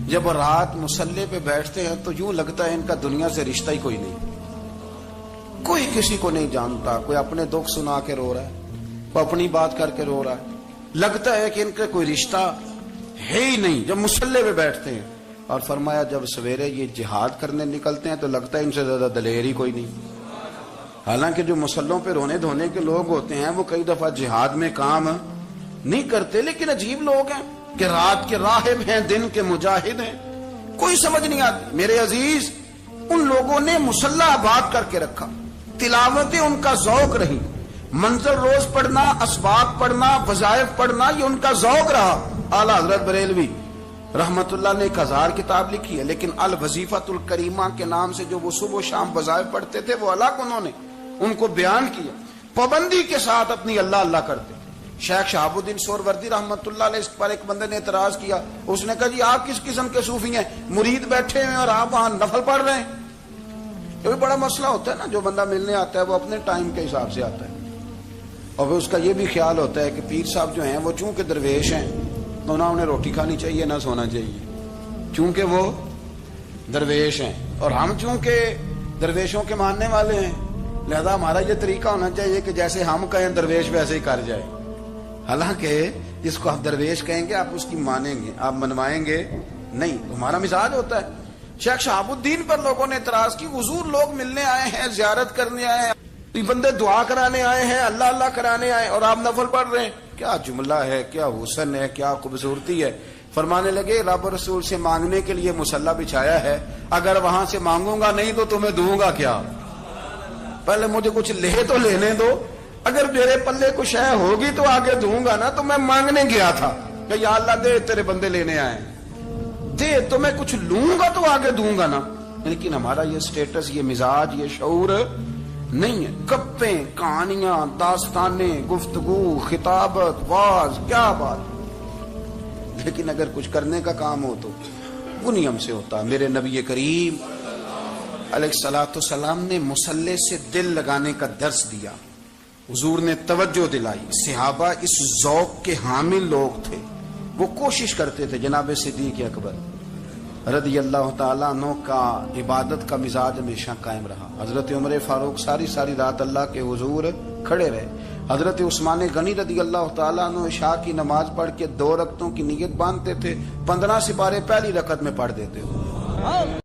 جب رات مسلح پہ بیٹھتے ہیں تو یوں لگتا ہے ان کا دنیا سے رشتہ ہی کوئی نہیں، کوئی کسی کو نہیں جانتا، کوئی اپنے دکھ سنا کے رو رہا ہے، کوئی اپنی بات کر کے رو رہا ہے، لگتا ہے کہ ان کا کوئی رشتہ ہے ہی نہیں جب مسلح پہ بیٹھتے ہیں۔ اور فرمایا جب سویرے یہ جہاد کرنے نکلتے ہیں تو لگتا ہے ان سے زیادہ دلیر ہی کوئی نہیں۔ حالانکہ جو مسلحوں پہ رونے دھونے کے لوگ ہوتے ہیں وہ کئی دفعہ جہاد میں کام نہیں کرتے، لیکن عجیب لوگ ہیں کہ رات کے راہب ہیں، دن کے مجاہد ہیں، کوئی سمجھ نہیں آتی۔ میرے عزیز، ان لوگوں نے مسلح آباد کر کے رکھا، تلاوتیں ان کا ذوق رہی، منظر روز پڑھنا، اسباق پڑھنا، وظائف پڑھنا، یہ ان کا ذوق رہا۔ اعلیٰ حضرت بریلوی رحمت اللہ نے 1000 کتاب لکھی ہے، لیکن الوظیفۃ الکریمہ کے نام سے جو وہ صبح و شام وظائف پڑھتے تھے وہ الگ انہوں نے ان کو بیان کیا، پابندی کے ساتھ اپنی اللہ اللہ کرتے۔ شیخ شہاب الدین سہروردی رحمت اللہ علیہ، اس پر ایک بندے نے اعتراض کیا، اس نے کہا جی آپ کس قسم کے صوفی ہیں، مرید بیٹھے ہیں اور آپ وہاں نفل پڑھ رہے ہیں؟ یہ بھی بڑا مسئلہ ہوتا ہے نا، جو بندہ ملنے آتا ہے وہ اپنے ٹائم کے حساب سے آتا ہے، اور پھر اس کا یہ بھی خیال ہوتا ہے کہ پیر صاحب جو ہیں وہ چونکہ درویش ہیں تو نہ انہیں روٹی کھانی چاہیے نہ سونا چاہیے، چونکہ وہ درویش ہیں، اور ہم چونکہ درویشوں کے ماننے والے ہیں، لہذا ہمارا یہ طریقہ ہونا چاہیے کہ جیسے ہم کہیں درویش ویسے ہی کر جائے۔ حالانکہ جس کو آپ درویش کہیں گے آپ اس کی مانیں گے، آپ منوائیں گے نہیں، ہمارا مزاج ہوتا ہے۔ شیخ شہاب الدین پر لوگوں نے اعتراض کی، حضور لوگ ملنے آئے ہیں، زیارت کرنے آئے ہیں، یہ بندے دعا کرانے آئے ہیں، اللہ اللہ کرانے آئے، اور آپ نفل پڑھ رہے ہیں، کیا جملہ ہے، کیا حسن ہے، کیا خوبصورتی ہے۔ فرمانے لگے رب رسول سے مانگنے کے لیے مصلی بچھایا ہے، اگر وہاں سے مانگوں گا نہیں تو تمہیں دوں گا کیا؟ پہلے مجھے کچھ لے تو لینے دو، اگر میرے پلے کچھ ہے ہوگی تو آگے دوں گا نا، تو میں مانگنے گیا تھا کہ یا اللہ دے، تیرے بندے لینے آئے، دے تو میں کچھ لوں گا تو آگے دوں گا نا۔ لیکن ہمارا یہ سٹیٹس، یہ مزاج، یہ شعور نہیں ہے۔ گپیں، کہانیاں، داستانیں، گفتگو، خطابت، واز، کیا بات، لیکن اگر کچھ کرنے کا کام ہو تو وہ نیم سے ہوتا۔ میرے نبی کریم علیہ الصلوۃ والسلام نے مصلی سے دل لگانے کا درس دیا، حضور نے توجہ دلائی، صحابہ اس ذوق کے حامل لوگ تھے، وہ کوشش کرتے تھے۔ جناب صدیق اکبر رضی اللہ تعالیٰ عنہ کا عبادت کا مزاج ہمیشہ قائم رہا۔ حضرت عمر فاروق ساری رات اللہ کے حضور کھڑے رہے۔ حضرت عثمان غنی رضی اللہ تعالیٰ عنہ عشاء کی نماز پڑھ کے 2 رکعتوں کی نیت باندھتے تھے، 15 سپارے پہلی رکعت میں پڑھ دیتے ہو۔